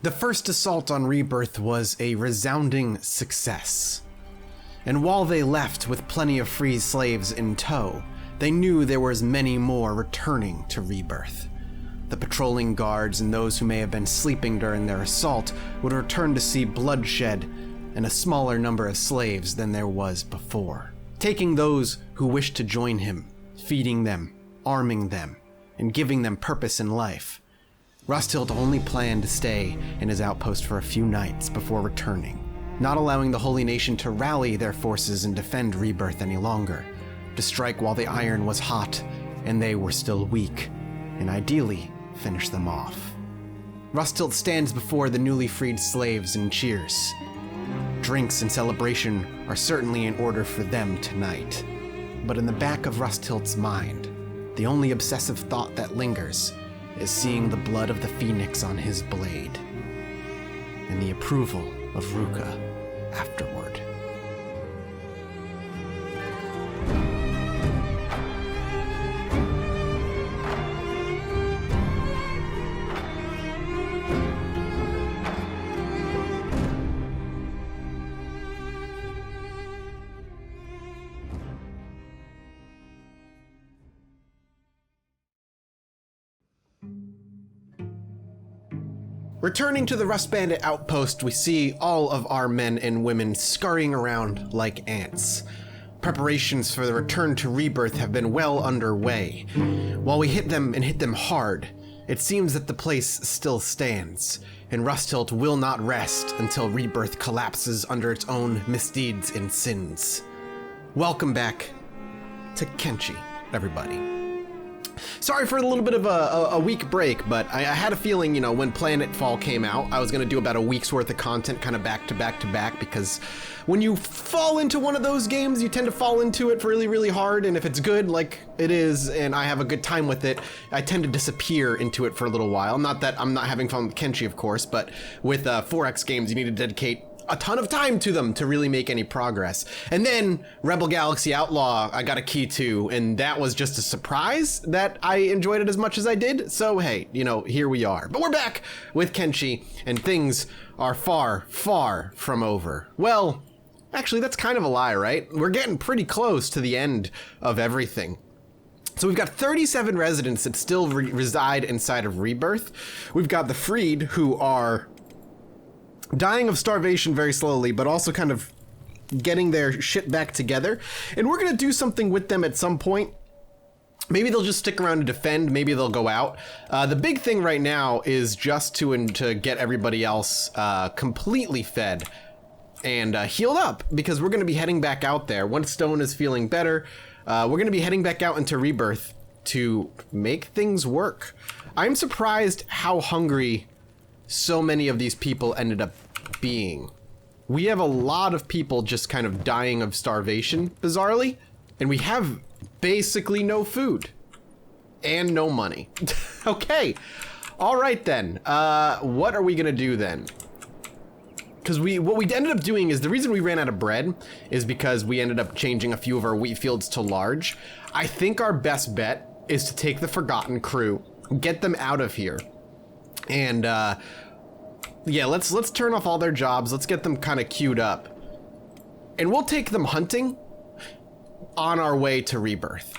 The first assault on Rebirth was a resounding success. And while they left with plenty of free slaves in tow, they knew there was many more returning to Rebirth. The patrolling guards and those who may have been sleeping during their assault would return to see bloodshed and a smaller number of slaves than there was before. Taking those who wished to join him, feeding them, arming them, and giving them purpose in life. Rusthilt only planned to stay in his outpost for a few nights before returning, not allowing the Holy Nation to rally their forces and defend Rebirth any longer, to strike while the iron was hot and they were still weak, and ideally finish them off. Rusthilt stands before the newly freed slaves and cheers. Drinks and celebration are certainly in order for them tonight, but in the back of Rusthilt's mind, the only obsessive thought that lingers is seeing the blood of the phoenix on his blade, and the approval of Ruka afterward. Returning to the Rust Bandit outpost, we see all of our men and women scurrying around like ants. Preparations for the return to Rebirth have been well underway. While we hit them and hit them hard, it seems that the place still stands, and Rusthilt will not rest until Rebirth collapses under its own misdeeds and sins. Welcome back to Kenshi, everybody. Sorry for a little bit of a week break, but I had a feeling, when Planetfall came out, I was going to do about a week's worth of content kind of back to back to back, because when you fall into one of those games, you tend to fall into it really, really hard, and if it's good, like it is, and I have a good time with it, I tend to disappear into it for a little while. Not that I'm not having fun with Kenshi, of course, but with 4X games, you need to dedicate a ton of time to them to really make any progress. And then Rebel Galaxy Outlaw, I got a key to, and that was just a surprise that I enjoyed it as much as I did. So hey, here we are. But we're back with Kenshi, and things are far, far from over. Well, actually, that's kind of a lie, right? We're getting pretty close to the end of everything. So we've got 37 residents that still reside inside of Rebirth. We've got the freed, who are dying of starvation very slowly, but also kind of getting their shit back together. And we're gonna do something with them at some point. Maybe they'll just stick around to defend, maybe they'll go out. The big thing right now is just to get everybody else completely fed and healed up, because we're gonna be heading back out there. Once Stone is feeling better, we're gonna be heading back out into Rebirth to make things work. I'm surprised how hungry so many of these people ended up being. We have a lot of people just kind of dying of starvation, bizarrely, and we have basically no food and no money. Okay, all right then. What are we gonna do then? Because what we ended up doing is, the reason we ran out of bread is because we ended up changing a few of our wheat fields to large. I think our best bet is to take the Forgotten crew, get them out of here, and yeah, let's turn off all their jobs. Let's get them kind of queued up, and we'll take them hunting on our way to Rebirth.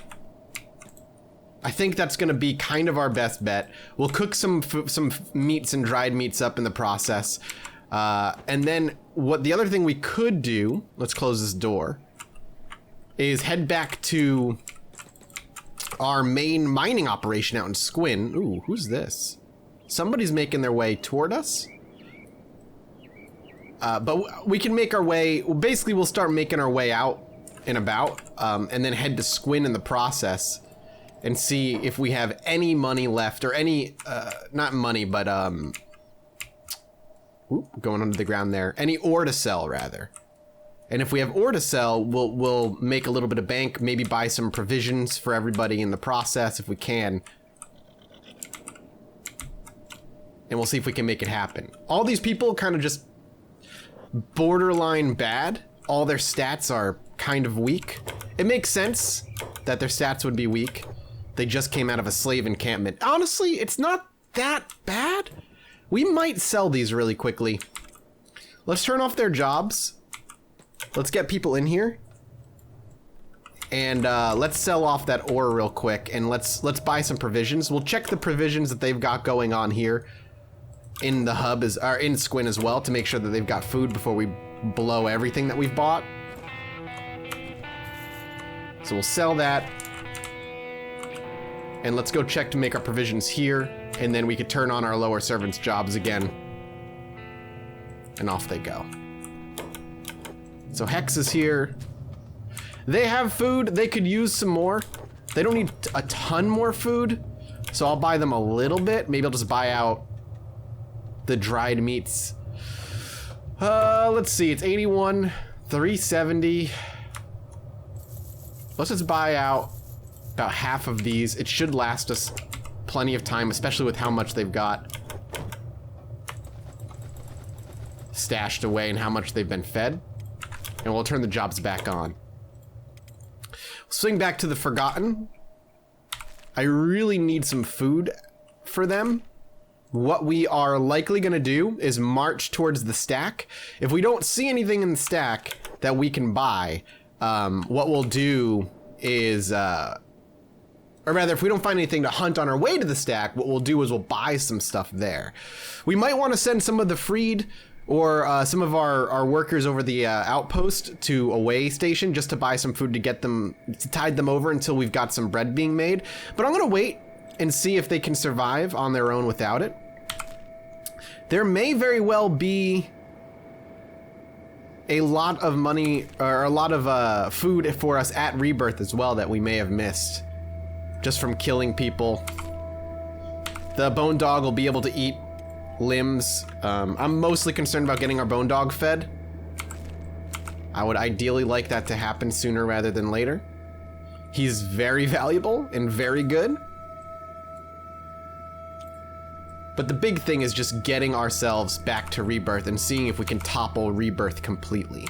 I think that's going to be kind of our best bet. We'll cook some meats and dried meats up in the process, and then the other thing we could do, let's close this door, is head back to our main mining operation out in Squin. Ooh, who's this? Somebody's making their way toward us. But we can make our way, basically we'll start making our way out and about, and then head to Squin in the process and see if we have any money left, or any, not money, but, going under the ground there, any ore to sell, rather. And if we have ore to sell, we'll make a little bit of bank, maybe buy some provisions for everybody in the process if we can. And we'll see if we can make it happen. All these people kind of just borderline bad. All their stats are kind of weak. It makes sense that their stats would be weak. They just came out of a slave encampment. Honestly, it's not that bad. We might sell these really quickly. Let's turn off their jobs. Let's get people in here. And let's sell off that ore real quick, and let's buy some provisions. We'll check the provisions that they've got going on here in the hub, or in Squin as well, to make sure that they've got food before we blow everything that we've bought. So we'll sell that. And let's go check to make our provisions here, and then we could turn on our lower servants' jobs again. And off they go. So Hex is here. They have food. They could use some more. They don't need a ton more food, so I'll buy them a little bit. Maybe I'll just buy out the dried meats. Let's see. It's 81, 370. Let's just buy out about half of these. It should last us plenty of time, especially with how much they've got stashed away and how much they've been fed. And we'll turn the jobs back on. Swing back to the Forgotten. I really need some food for them. What we are likely going to do is march towards the stack. If we don't see anything in the stack that we can buy, what we'll do is, or rather, if we don't find anything to hunt on our way to the stack, what we'll do is we'll buy some stuff there. We might want to send some of the freed or some of our workers over the outpost to a way station just to buy some food to get them, to tide them over until we've got some bread being made. But I'm going to wait and see if they can survive on their own without it. There may very well be a lot of money or a lot of food for us at Rebirth as well that we may have missed just from killing people. The bone dog will be able to eat limbs. I'm mostly concerned about getting our bone dog fed. I would ideally like that to happen sooner rather than later. He's very valuable and very good. But the big thing is just getting ourselves back to Rebirth and seeing if we can topple Rebirth completely.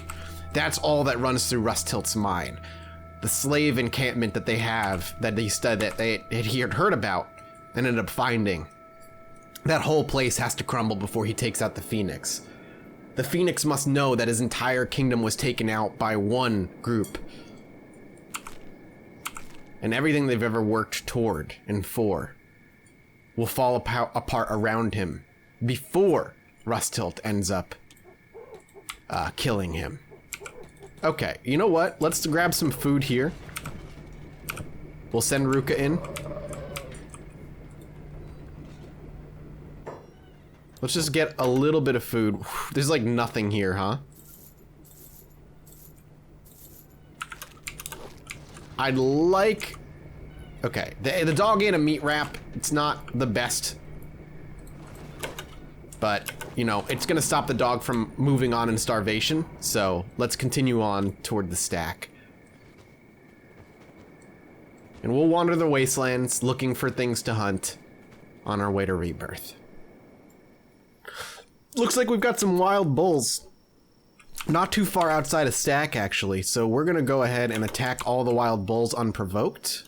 That's all that runs through Rustilt's mind. The slave encampment that they have, that he had heard about and ended up finding. That whole place has to crumble before he takes out the Phoenix. The Phoenix must know that his entire kingdom was taken out by one group. And everything they've ever worked toward and for will fall apart around him before Rustilt ends up killing him. Okay, you know what? Let's grab some food here. We'll send Ruka in. Let's just get a little bit of food. There's like nothing here, huh? I'd like... Okay, the dog ate a meat wrap. It's not the best. But, you know, it's gonna stop the dog from moving on in starvation. So, let's continue on toward the stack. And we'll wander the wastelands looking for things to hunt on our way to Rebirth. Looks like we've got some wild bulls. Not too far outside of stack, actually. So we're gonna go ahead and attack all the wild bulls unprovoked.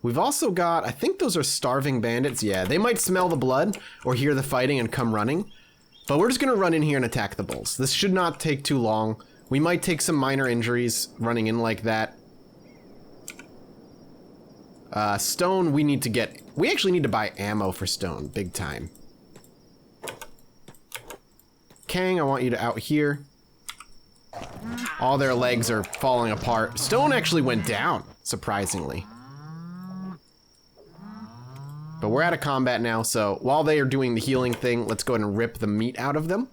We've also got, I think those are starving bandits. Yeah, they might smell the blood or hear the fighting and come running. But we're just gonna run in here and attack the bulls. This should not take too long. We might take some minor injuries running in like that. Stone, we actually need to buy ammo for stone, big time. Kang, I want you to out here. All their legs are falling apart. Stone actually went down, surprisingly. But we're out of combat now, so while they are doing the healing thing, let's go ahead and rip the meat out of them.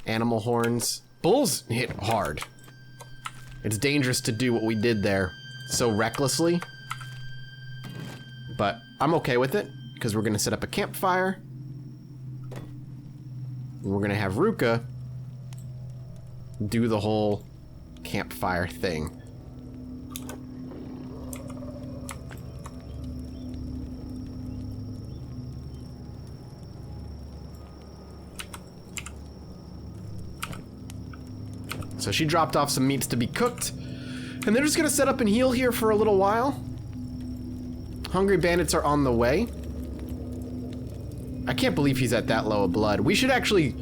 Animal horns. Bulls hit hard. It's dangerous to do what we did there so recklessly. But I'm okay with it, because we're going to set up a campfire. And we're going to have Ruka do the whole campfire thing. So she dropped off some meats to be cooked. And they're just going to set up and heal here for a little while. Hungry bandits are on the way. I can't believe he's at that low of blood. We should actually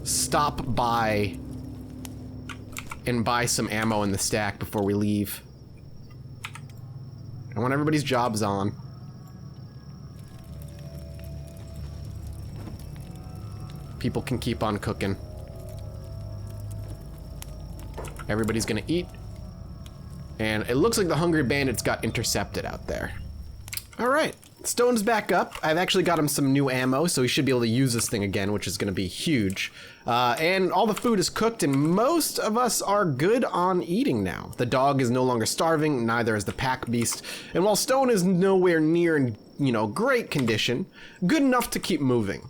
stop by and buy some ammo in the stack before we leave. I want everybody's jobs on. People can keep on cooking. Everybody's gonna eat. And it looks like the Hungry Bandits got intercepted out there. Alright, Stone's back up. I've actually got him some new ammo, so he should be able to use this thing again, which is gonna be huge. And all the food is cooked, and most of us are good on eating now. The dog is no longer starving, neither is the pack beast. And while Stone is nowhere near in, great condition, good enough to keep moving.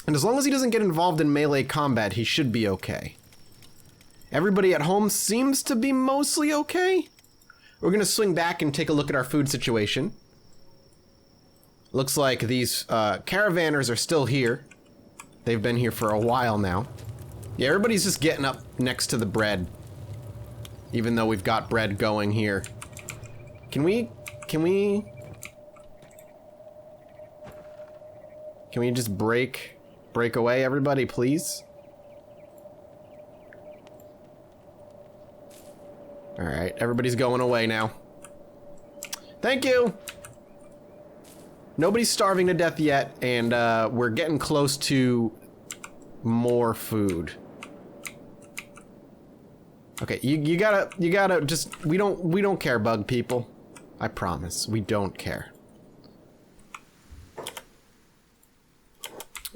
And as long as he doesn't get involved in melee combat, he should be okay. Everybody at home seems to be mostly okay. We're gonna swing back and take a look at our food situation. Looks like these caravanners are still here. They've been here for a while now. Yeah, everybody's just getting up next to the bread. Even though we've got bread going here. Can we just break away, everybody, please? Alright, everybody's going away now. Thank you! Nobody's starving to death yet, and we're getting close to more food. Okay, you gotta just, we don't care, bug people. I promise, we don't care.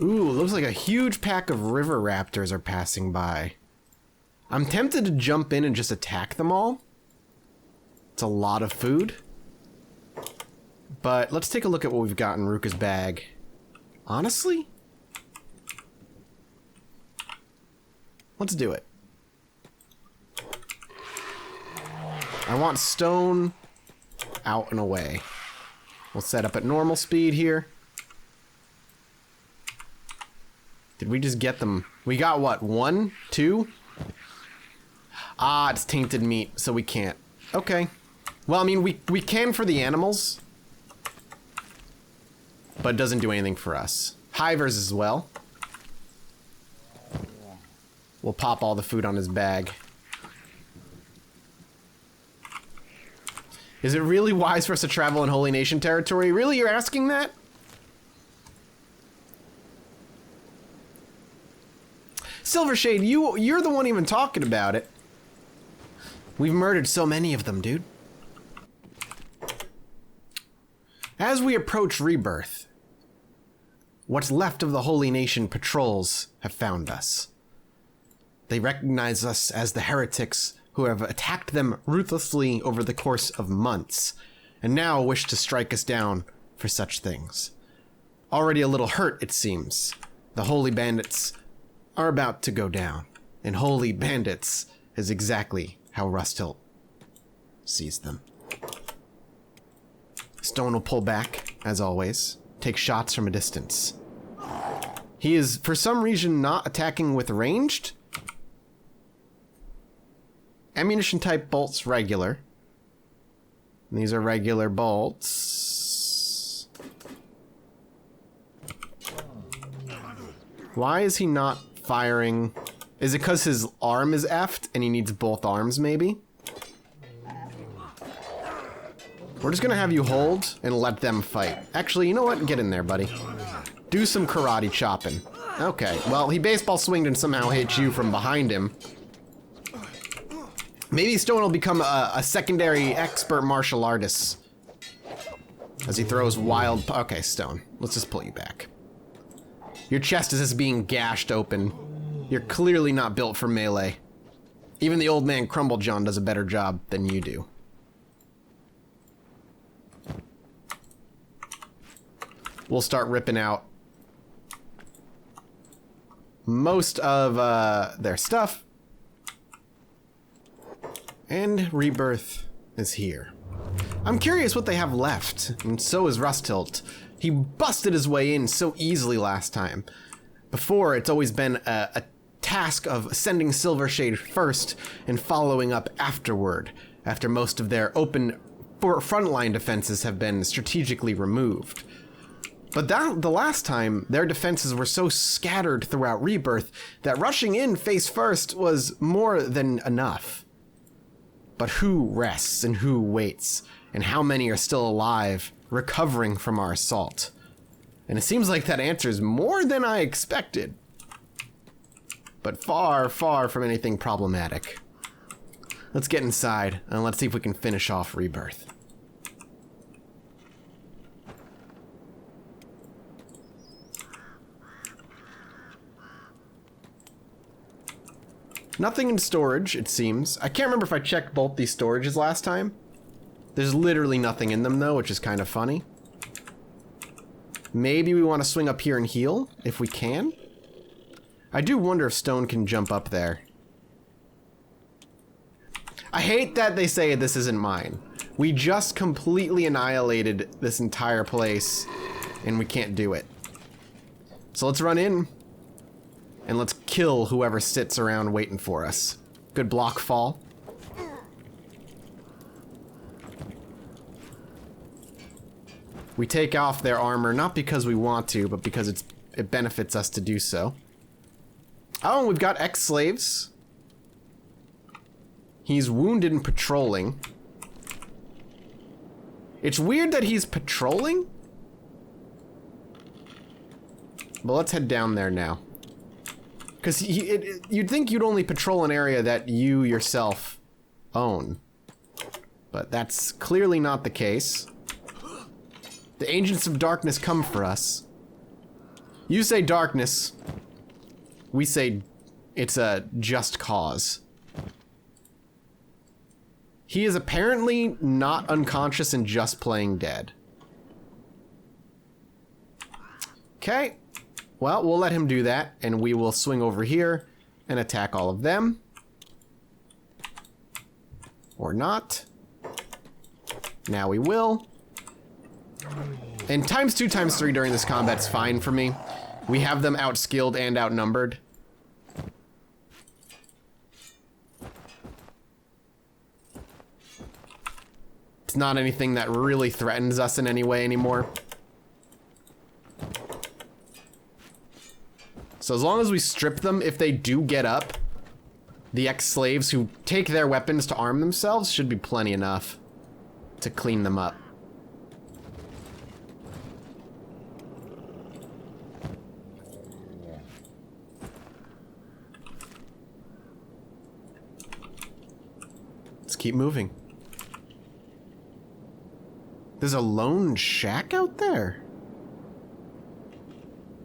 Ooh, looks like a huge pack of river raptors are passing by. I'm tempted to jump in and just attack them all. It's a lot of food. But let's take a look at what we've got in Ruka's bag. Honestly? Let's do it. I want Stone out and away. We'll set up at normal speed here. Did we just get them? We got what? 1? 2? Ah, it's tainted meat, so we can't. Okay. Well, I mean, we can for the animals. But it doesn't do anything for us. Hivers as well. We'll pop all the food on his bag. Is it really wise for us to travel in Holy Nation territory? Really, you're asking that? Silvershade, you're the one even talking about it. We've murdered so many of them, dude. As we approach Rebirth, what's left of the Holy Nation patrols have found us. They recognize us as the heretics who have attacked them ruthlessly over the course of months, and now wish to strike us down for such things. Already a little hurt, it seems. The Holy Bandits are about to go down, and Holy Bandits is exactly how Rusthilt sees them. Stone will pull back, as always, take shots from a distance. He is, for some reason, not attacking with ranged. Ammunition type bolts regular. And these are regular bolts. Why is he not firing? Is it because his arm is effed and he needs both arms, maybe? We're just gonna have you hold and let them fight. Actually, you know what? Get in there, buddy. Do some karate chopping. Okay, well, he baseball swinged and somehow hit you from behind him. Maybe Stone will become a secondary expert martial artist. As he throws wild... Okay, Stone, let's just pull you back. Your chest is just being gashed open. You're clearly not built for melee. Even the old man Crumble John does a better job than you do. We'll start ripping out most of their stuff. And Rebirth is here. I'm curious what they have left, and so is Rusthilt. He busted his way in so easily last time. Before, it's always been a task of sending Silvershade first and following up afterward, after most of their open frontline defenses have been strategically removed. But the last time, their defenses were so scattered throughout Rebirth that rushing in face first was more than enough. But who rests and who waits? And how many are still alive, recovering from our assault? And it seems like that answers more than I expected. But far, far from anything problematic. Let's get inside, and let's see if we can finish off Rebirth. Nothing in storage, it seems. I can't remember if I checked both these storages last time. There's literally nothing in them, though, which is kind of funny. Maybe we want to swing up here and heal, if we can. I do wonder if Stone can jump up there. I hate that they say this isn't mine. We just completely annihilated this entire place, and we can't do it. So let's run in. And let's kill whoever sits around waiting for us. Good block fall. We take off their armor, not because we want to, but because it benefits us to do so. Oh, we've got ex-slaves. He's wounded and patrolling. It's weird that he's patrolling. But let's head down there now. Because you'd think you'd only patrol an area that you yourself own. But that's clearly not the case. The Agents of Darkness come for us. You say darkness. We say it's a just cause. He is apparently not unconscious and just playing dead. Okay. Well, we'll let him do that, and we will swing over here and attack all of them. Or not. Now we will. And times 2, times 3 during this combat's fine for me. We have them outskilled and outnumbered. It's not anything that really threatens us in any way anymore. So as long as we strip them, if they do get up, the ex-slaves who take their weapons to arm themselves should be plenty enough to clean them up. Let's keep moving. There's a lone shack out there?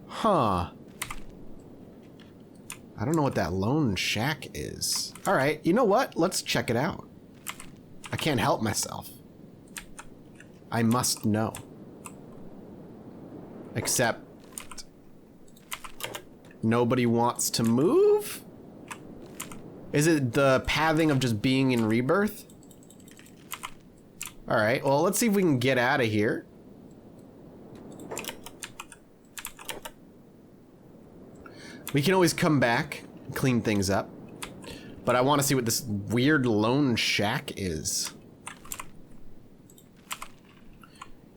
Huh. I don't know what that lone shack is. Alright, you know what? Let's check it out. I can't help myself. I must know. Except... nobody wants to move? Is it the pathing of just being in Rebirth? Alright, well, let's see if we can get out of here. We can always come back and clean things up. But I want to see what this weird lone shack is.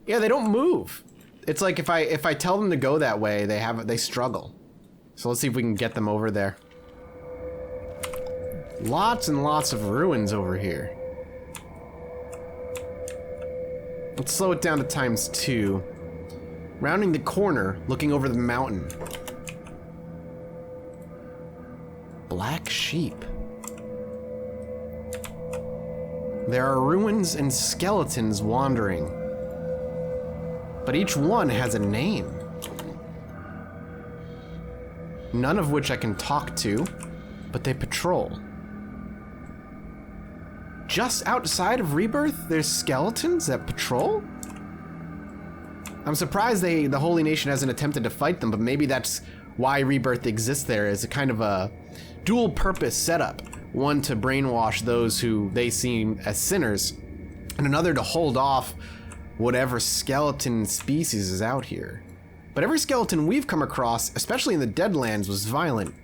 Yeah, they don't move. It's like if I tell them to go that way, they struggle. So let's see if we can get them over there. Lots and lots of ruins over here. Let's slow it down to times 2. Rounding the corner, looking over the mountain. Black sheep. There are ruins and skeletons wandering. But each one has a name. None of which I can talk to, but they patrol. Just outside of Rebirth, there's skeletons that patrol? I'm surprised the Holy Nation hasn't attempted to fight them, but maybe that's why Rebirth exists there, as a kind of a dual-purpose setup. One to brainwash those who they see as sinners, and another to hold off whatever skeleton species is out here. But every skeleton we've come across, especially in the Deadlands, was violent.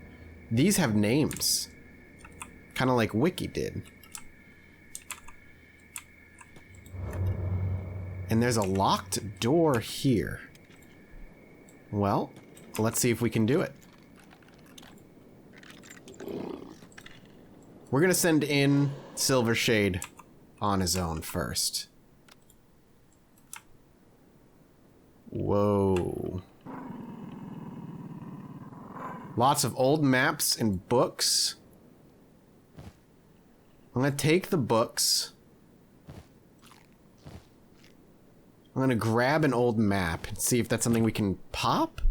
These have names. Kind of like Wiki did. And there's a locked door here. Well, let's see if we can do it. We're gonna send in Silvershade on his own first. Whoa. Lots of old maps and books. I'm gonna take the books. I'm gonna grab an old map and see if that's something we can pop.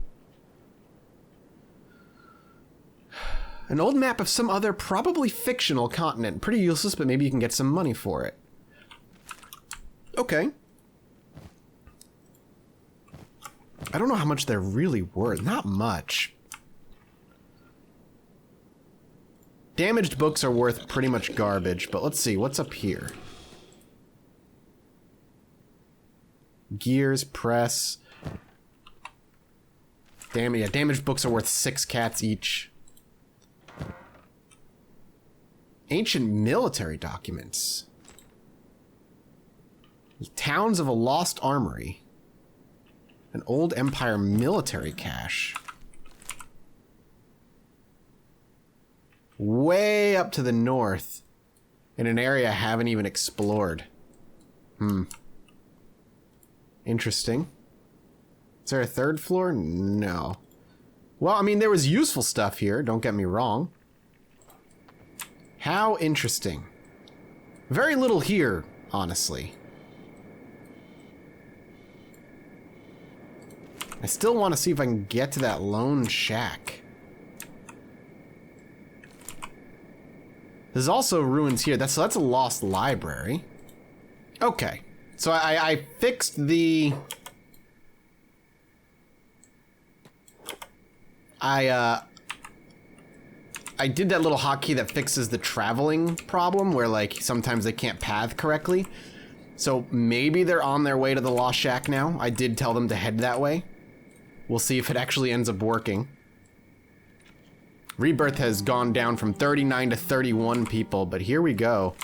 An old map of some other, probably fictional continent. Pretty useless, but maybe you can get some money for it. Okay. I don't know how much they're really worth. Not much. Damaged books are worth pretty much garbage, but let's see. What's up here? Gears, press. Damn, yeah, damaged books are worth 6 cats each. Ancient military documents. Towns of a lost armory. An old empire military cache. Way up to the north. In an area I haven't even explored. Interesting. Is there a third floor? No. Well, I mean, there was useful stuff here, don't get me wrong. How interesting. Very little here, honestly. I still want to see if I can get to that lone shack. There's also ruins here. So that's a lost library. Okay. So I fixed the... I did that little hotkey that fixes the traveling problem where, like, sometimes they can't path correctly. So maybe they're on their way to the Lost Shack now. I did tell them to head that way. We'll see if it actually ends up working. Rebirth has gone down from 39 to 31 people, but here we go.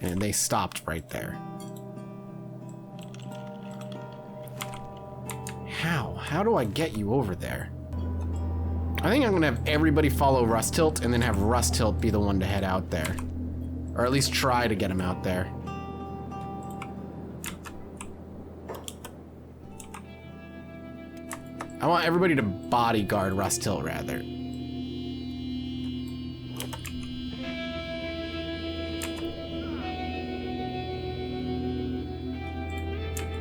And they stopped right there. How do I get you over there? I think I'm gonna have everybody follow Rustilt and then have Rustilt be the one to head out there. Or at least try to get him out there. I want everybody to bodyguard Rustilt, rather.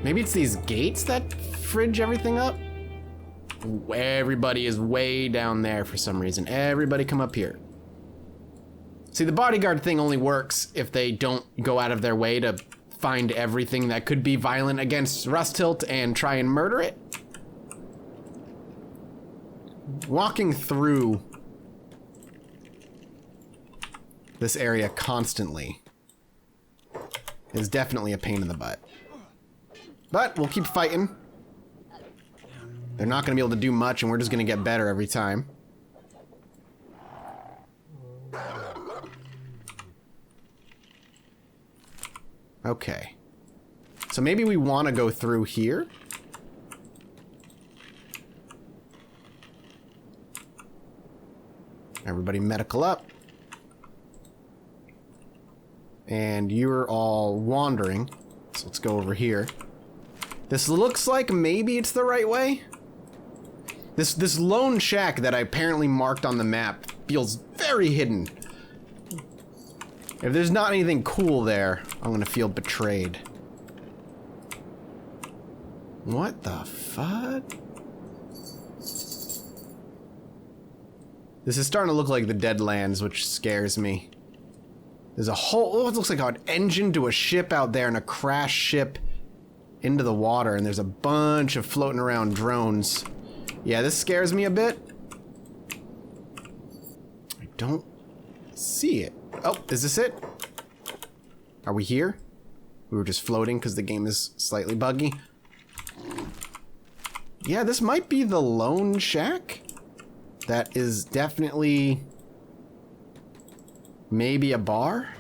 Maybe it's these gates that fridge everything up? Everybody is way down there for some reason. Everybody come up here. See, the bodyguard thing only works if they don't go out of their way to find everything that could be violent against Rustilt and try and murder it. Walking through this area constantly is definitely a pain in the butt. But we'll keep fighting. They're not going to be able to do much, and we're just going to get better every time. Okay. So maybe we want to go through here. Everybody medical up. And you're all wandering. So let's go over here. This looks like maybe it's the right way. This lone shack that I apparently marked on the map feels very hidden. If there's not anything cool there, I'm gonna feel betrayed. What the fuck? This is starting to look like the Deadlands, which scares me. There's a whole, oh, it looks like an engine to a ship out there and a crashed ship into the water, and there's a bunch of floating around drones. Yeah, this scares me a bit. I don't see it. Oh, is this it? Are we here? We were just floating because the game is slightly buggy. Yeah, this might be the lone shack. That is definitely maybe a bar.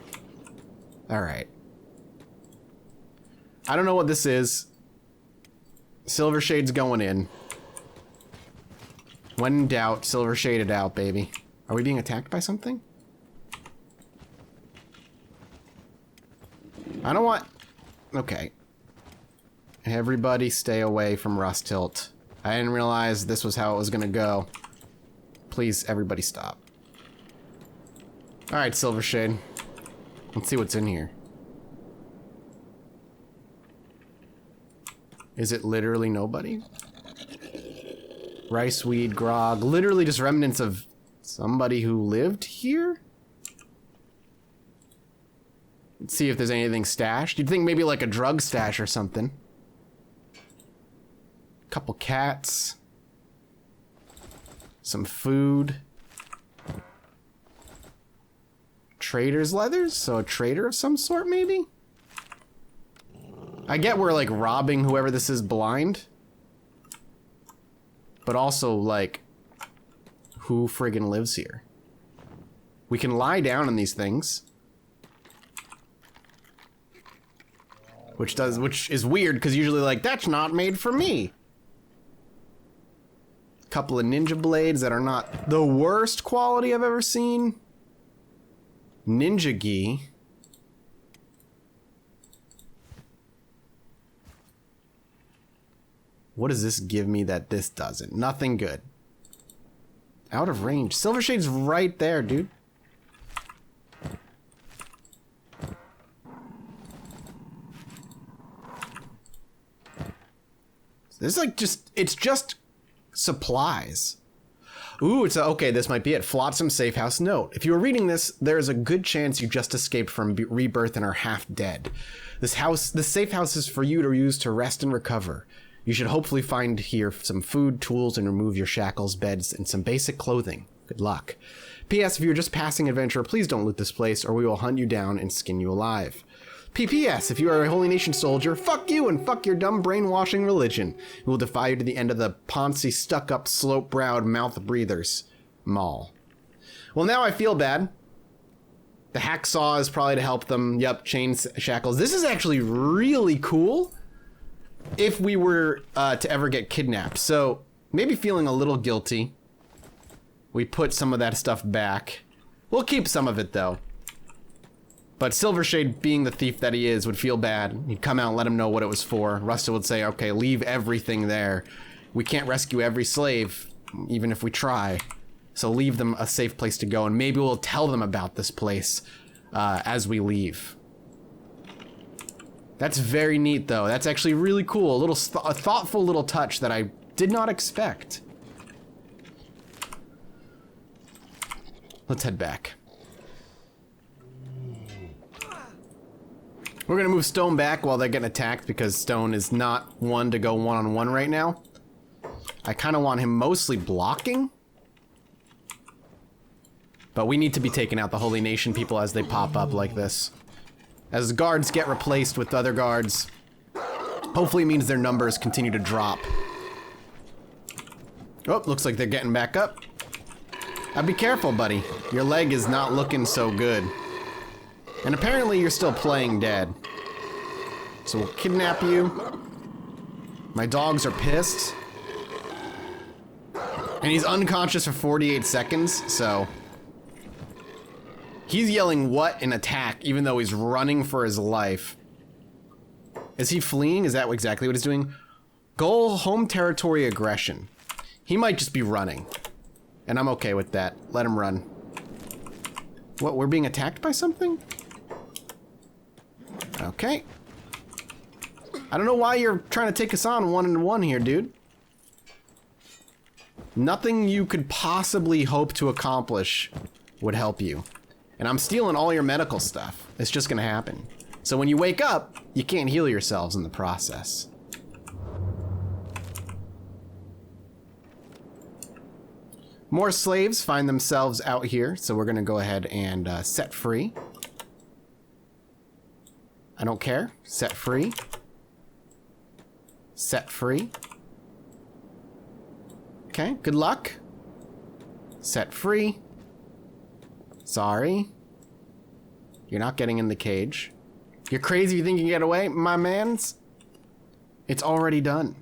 All right. I don't know what this is. Silver Shade's going in. When in doubt, Silver Shade it out, baby. Are we being attacked by something? I don't want... Okay. Everybody stay away from Rust Tilt. I didn't realize this was how it was gonna go. Please, everybody stop. Alright, Silver Shade. Let's see what's in here. Is it literally nobody? Rice, weed, grog. Literally just remnants of somebody who lived here? Let's see if there's anything stashed. You'd think maybe like a drug stash or something. Couple cats. Some food. Trader's leathers? So a trader of some sort, maybe? I get we're like robbing whoever this is blind. But also, like, who friggin' lives here? We can lie down in these things. Which is weird, because usually, like, that's not made for me. Couple of ninja blades that are not the worst quality I've ever seen. Ninja gi. What does this give me that this doesn't? Nothing good. Out of range. Silver Shade's right there, dude. This is like it's just supplies. Ooh, okay, this might be it. Flotsam Safe House note. If you were reading this, there is a good chance you just escaped from rebirth and are half dead. This safe house is for you to use to rest and recover. You should hopefully find here some food, tools, and remove your shackles, beds, and some basic clothing. Good luck. P.S. If you're just passing adventure, please don't loot this place or we will hunt you down and skin you alive. P.P.S. If you are a Holy Nation soldier, fuck you and fuck your dumb brainwashing religion. We will defy you to the end of the Ponzi stuck-up, slope-browed mouth breathers. Maul. Well, now I feel bad. The hacksaw is probably to help them. Yep, chains, shackles. This is actually really cool. If we were to ever get kidnapped. So, maybe feeling a little guilty. We put some of that stuff back. We'll keep some of it, though. But Silver Shade, being the thief that he is, would feel bad. He'd come out and let him know what it was for. Rusta would say, okay, leave everything there. We can't rescue every slave, even if we try. So leave them a safe place to go, and maybe we'll tell them about this place as we leave. That's very neat, though. That's actually really cool. A thoughtful little touch that I did not expect. Let's head back. We're gonna move Stone back while they're getting attacked because Stone is not one to go one-on-one right now. I kind of want him mostly blocking. But we need to be taking out the Holy Nation people as they pop up like this. As guards get replaced with other guards, hopefully it means their numbers continue to drop. Oh, looks like they're getting back up. Be careful, buddy. Your leg is not looking so good. And apparently you're still playing dead. So we'll kidnap you. My dogs are pissed. And he's unconscious for 48 seconds, so... He's yelling what in attack, even though he's running for his life. Is he fleeing? Is that exactly what he's doing? Goal, home territory aggression. He might just be running. And I'm okay with that. Let him run. What, we're being attacked by something? Okay. I don't know why you're trying to take us on one-on-one here, dude. Nothing you could possibly hope to accomplish would help you. And I'm stealing all your medical stuff. It's just gonna happen. So when you wake up, you can't heal yourselves in the process. More slaves find themselves out here, so we're gonna go ahead and set free. I don't care. Set free. Set free. Okay, good luck. Set free. Sorry. You're not getting in the cage. You're crazy if you think you can get away, my mans? It's already done.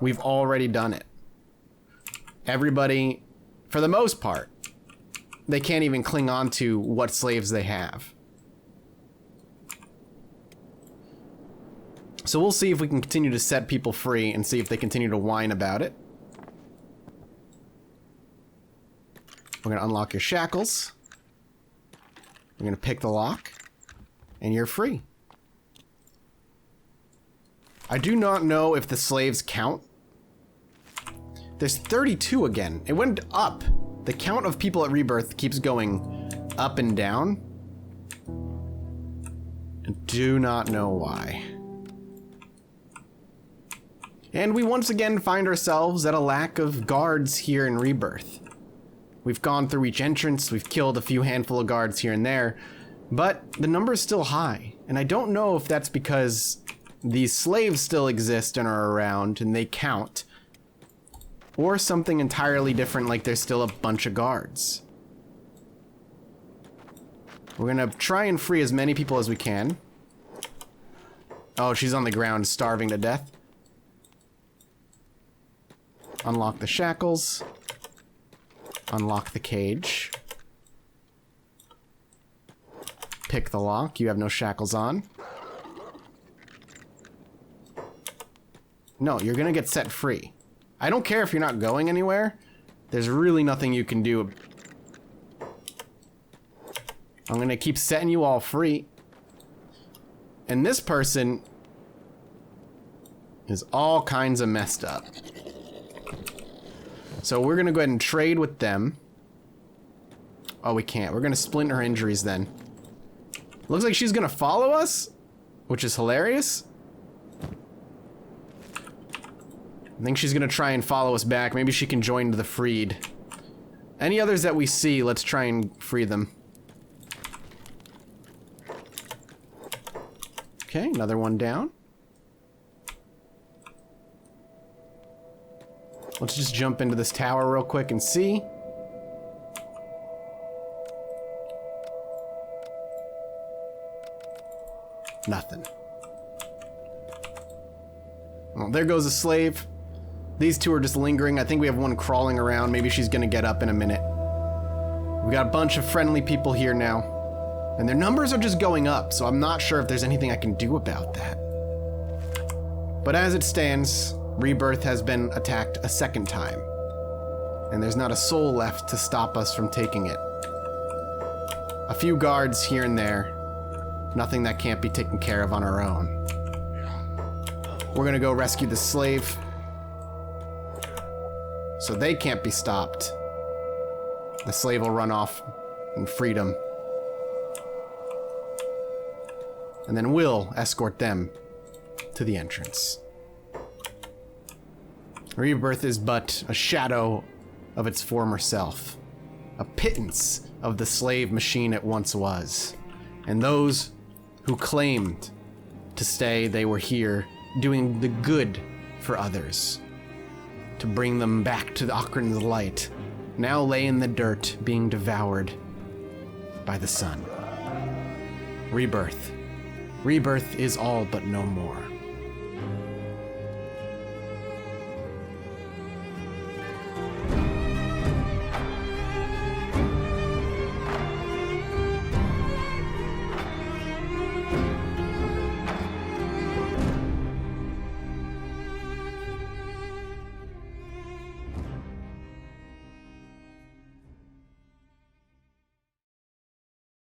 We've already done it. Everybody, for the most part, they can't even cling on to what slaves they have. So we'll see if we can continue to set people free and see if they continue to whine about it. We're going to unlock your shackles. We're going to pick the lock. And you're free. I do not know if the slaves count. There's 32 again. It went up. The count of people at Rebirth keeps going up and down. I do not know why. And we once again find ourselves at a lack of guards here in Rebirth. We've gone through each entrance, we've killed a few handful of guards here and there, but the number is still high. And I don't know if that's because these slaves still exist and are around and they count, or something entirely different, like there's still a bunch of guards. We're gonna try and free as many people as we can. Oh, she's on the ground starving to death. Unlock the shackles. Unlock the cage. Pick the lock. You have no shackles on. No, you're gonna get set free. I don't care if you're not going anywhere. There's really nothing you can do. I'm gonna keep setting you all free. And this person is all kinds of messed up. So we're gonna go ahead and trade with them. Oh, we can't. We're gonna splint her injuries then. Looks like she's gonna follow us, which is hilarious. I think she's gonna try and follow us back. Maybe she can join the freed. Any others that we see, let's try and free them. Okay, another one down. Let's just jump into this tower real quick and see. Nothing. Well, there goes a slave. These two are just lingering. I think we have one crawling around. Maybe she's gonna get up in a minute. We got a bunch of friendly people here now. And their numbers are just going up, so I'm not sure if there's anything I can do about that. But as it stands, Rebirth has been attacked a second time. And there's not a soul left to stop us from taking it. A few guards here and there. Nothing that can't be taken care of on our own. We're gonna go rescue the slave. So they can't be stopped. The slave will run off in freedom. And then we'll escort them to the entrance. Rebirth is but a shadow of its former self. A pittance of the slave machine it once was. And those who claimed to stay, they were here doing the good for others. To bring them back to the Ocarina light. Now lay in the dirt, being devoured by the sun. Rebirth. Rebirth is all but no more.